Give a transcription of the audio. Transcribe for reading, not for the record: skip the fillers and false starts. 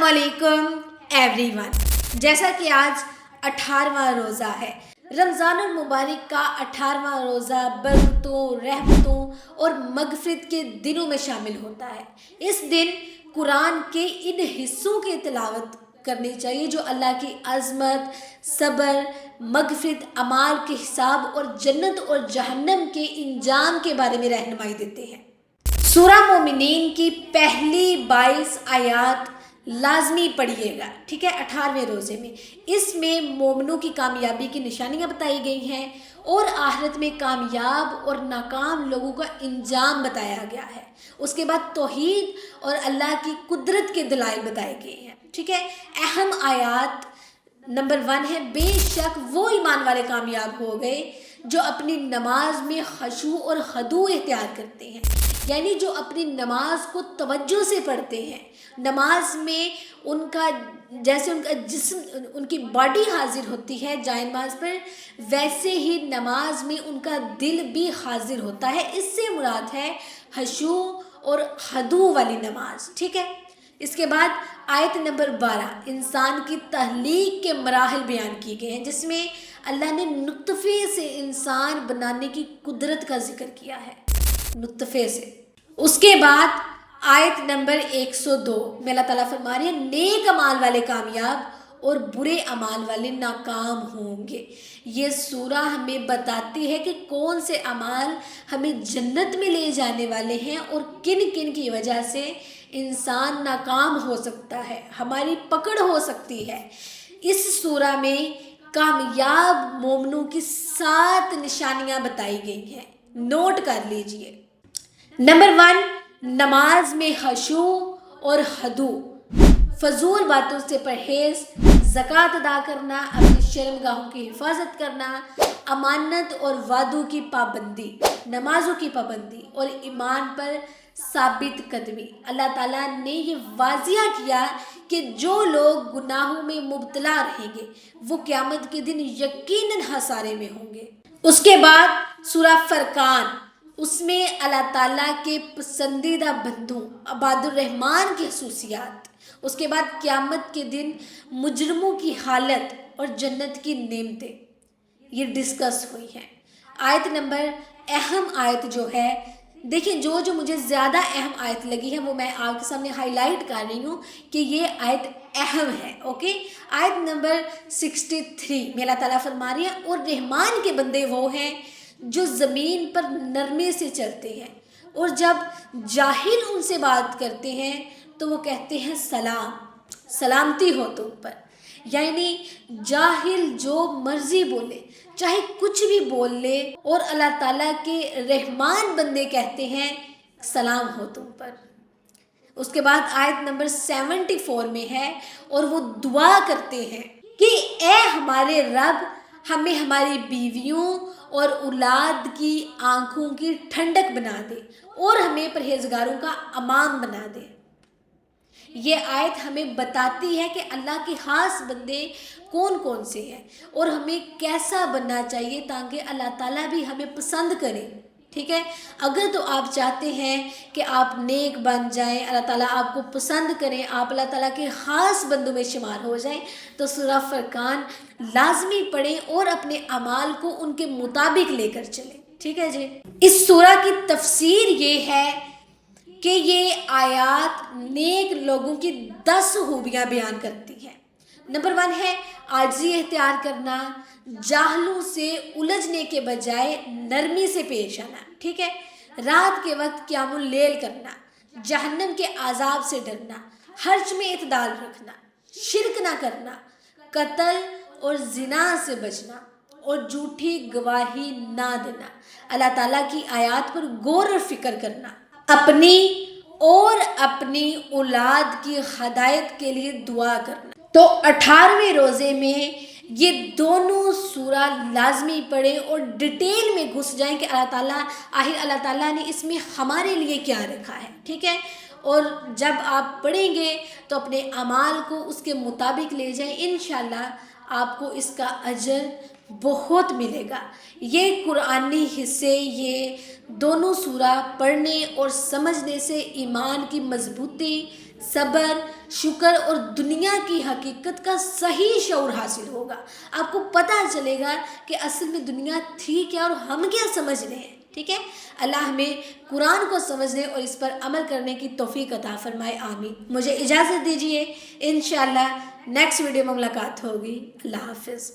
अस्सलामुअलैकुम एवरीवन। जैसा कि आज 18वां रोज़ा है, रमज़ान मुबारक का 18वां रोज़ा बरकतों, रहमतों और मगफिरत के दिनों में शामिल होता है। इस दिन कुरान के इन हिस्सों की तिलावत करनी चाहिए जो अल्लाह की अज़मत, सब्र, मगफिरत, अमाल के हिसाब और जन्नत और जहन्नम के इंजाम के बारे में रहनुमाई देते हैं। सूरा मोमिनीन की पहली 22 आयात लाजमी पढ़िएगा, ठीक है, 18वें रोज़े में। इसमें मोमिनों की कामयाबी की निशानियां बताई गई हैं और आखिरत में कामयाब और नाकाम लोगों का इंजाम बताया गया है। उसके बाद तौहीद और अल्लाह की कुदरत के दलाइल बताए गए हैं, ठीक है। अहम आयात नंबर 1 है, बेशक वो ईमान वाले कामयाब हो गए जो अपनी नमाज में खशू और खदू इख्तियार करते हैं, यानी जो अपनी नमाज को तवज्जो से पढ़ते हैं। नमाज में उनका जैसे उनका जिस्म, उनकी बॉडी हाजिर होती है जाए नमाज पर, वैसे ही नमाज में उनका दिल भी हाजिर होता है। इससे मुराद है खशू और खदू वाली नमाज, ठीक है। इसके बाद आयत नंबर 12 इंसान की तहलीक के मराहिल बयान किए गए हैं, जिसमें अल्लाह ने नुत्फ़े से इंसान बनाने की कुदरत का जिक्र किया है, नुत्फ़े से। उसके बाद आयत नंबर 102 में अल्लाह ताला फरमा रही है, नेक अमाल वाले कामयाब और बुरे अमाल वाले नाकाम होंगे। ये सूरा हमें बताती है कि कौन से अमाल हमें जन्नत में ले जाने वाले हैं और किन किन की वजह से इंसान नाकाम हो सकता है, हमारी पकड़ हो सकती है। इस सूरा में कामयाब मोमिनों की 7 निशानियां बताई गई हैं, नोट कर लीजिए। नंबर 1, नमाज में खशू और हदू, फजूल बातों से परहेज, ज़कात अदा करना, अपनी शर्मगाहों की हिफाजत करना, अमानत और वादों की पाबंदी, नमाजों की पाबंदी और ईमान पर साबित कदमी। अल्लाह ताला ने ये वाजिया किया कि जो लोग गुनाहों में मुब्तला रहेंगे वो क़यामत के दिन यकीनन हसारे में होंगे। उसके बाद सूरा फरकान, उसमें अल्लाह ताला के पसंदीदा बंदों इबादुर रहमान की खसूसियात, उसके बाद क़यामत के दिन मुजरमों की हालत और जन्नत की नेमतें ये डिस्कस हुई हैं। आयत नंबर अहम आयत जो है, देखिए जो मुझे ज़्यादा अहम आयत लगी है वो मैं आपके सामने हाईलाइट कर रही हूँ कि ये आयत अहम है, ओके। आयत नंबर 63 में अल्लाह ताला फरमा रही है, और रहमान के बंदे वो हैं जो ज़मीन पर नरमे से चलते हैं और जब जाहिल उनसे बात करते हैं तो वो कहते हैं सलाम, सलामती हो तुम पर। यानी जाहिल जो मर्जी बोले, चाहे कुछ भी बोल ले, और अल्लाह ताला के रहमान बंदे कहते हैं सलाम हो तुम पर। उसके बाद आयत नंबर 74 में है, और वो दुआ करते हैं कि ए हमारे रब, हमें हमारी बीवियों और औलाद की आंखों की ठंडक बना दे और हमें परहेजगारों का अमाम बना दे। ये आयत हमें बताती है कि अल्लाह के ख़ास बंदे कौन कौन से हैं और हमें कैसा बनना चाहिए ताकि अल्लाह ताला भी हमें पसंद करे, ठीक है। अगर तो आप चाहते हैं कि आप नेक बन जाएं, अल्लाह ताला आपको पसंद करें, आप अल्लाह ताला के ख़ास बंदों में शुमार हो जाएं, तो सूरा फरकान लाजमी पढ़ें और अपने अमाल को उनके मुताबिक लेकर चलें, ठीक है जी। इस सूरा की तफसीर ये है कि ये आयात नेक लोगों की 10 खूबियाँ बयान करती हैं। नंबर 1 है आजिज़ी इख्तियार करना, जाहलों से उलझने के बजाय नरमी से पेश आना, ठीक है। रात के वक्त क़यामुल लैल करना, जहन्नम के आज़ाब से डरना, हर्ज में इतदाल रखना, शिरक ना करना, कत्ल और ज़िना से बचना और झूठी गवाही ना देना, अल्लाह ताला की आयत पर गौर और फिक्र करना, अपनी और अपनी औलाद की हदायत के लिए दुआ करना। तो 18वें रोज़े में ये दोनों सूरा लाजमी पढ़ें और डिटेल में घुस जाएं कि अल्लाह ताला ने इसमें हमारे लिए क्या रखा है, ठीक है। और जब आप पढ़ेंगे तो अपने अमाल को उसके मुताबिक ले जाएं, इंशाअल्लाह आपको इसका अजर बहुत मिलेगा। ये कुरानी हिस्से, ये दोनों सूरा पढ़ने और समझने से ईमान की मजबूती, सब्र, شکر اور دنیا کی حقیقت کا صحیح شعور حاصل ہوگا. آپ کو پتہ چلے گا کہ اصل میں دنیا تھی کیا اور ہم کیا سمجھ رہے ہیں. ٹھیک ہے، اللہ ہمیں قرآن کو سمجھنے اور اس پر عمل کرنے کی توفیق عطا فرمائے، آمین. مجھے اجازت دیجیے، انشاءاللہ نیکسٹ ویڈیو میں ملاقات ہوگی. اللہ حافظ.